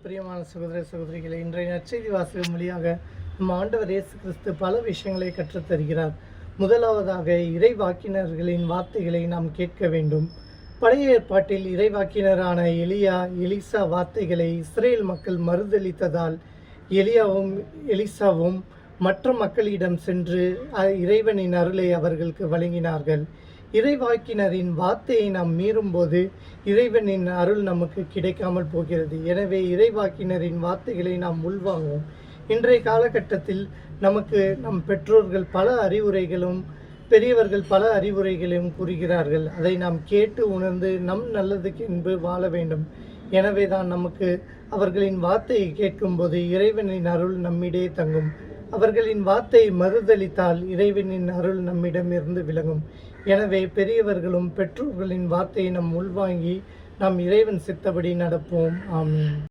பிரியமான சகோதர சகோதரிகளை, இன்றைய நற்செய்தி வாசகம் வழியாக நம் ஆண்டவர் இயேசு கிறிஸ்து பல விஷயங்களை கற்றுத்தருகிறார். முதலாவதாக இறைவாக்கினர்களின் வார்த்தைகளை நாம் கேட்க வேண்டும். பழைய ஏற்பாட்டில் இறைவாக்கினரான எலியா, எலிசா வார்த்தைகளை இஸ்ரேல் மக்கள் மறுதளித்ததால் எலியாவும் எலிசாவும் மற்ற மக்களிடம் சென்று இறைவனின் அருளை அவர்களுக்கு வழங்கினார்கள். இறைவாக்கினரின் வார்த்தையை நாம் மீறும்போது இறைவனின் அருள் நமக்கு கிடைக்காமல் போகிறது. எனவே இறைவாக்கினரின் வார்த்தைகளை நாம் உள்வாங்குவோம். இன்றைய காலகட்டத்தில் நமக்கு நம் பெற்றோர்கள் பல அறிவுரைகளும் பெரியவர்கள் பல அறிவுரைகளையும் கூறுகிறார்கள். அதை நாம் கேட்டு உணர்ந்து நம் நல்லதுக்கு என்பது வாழ வேண்டும். எனவே தான் நமக்கு அவர்களின் வார்த்தையை கேட்கும்போது இறைவனின் அருள் நம்மிடையே தங்கும். அவர்களின் வார்த்தையை மறுதளித்தால் இறைவனின் அருள் நம்மிடமிருந்து விலகும். எனவே பெரியவர்களும் பெற்றோர்களின் வார்த்தையை நாம் உள்வாங்கி நாம் இறைவன் சித்தபடி நடப்போம். ஆமென்.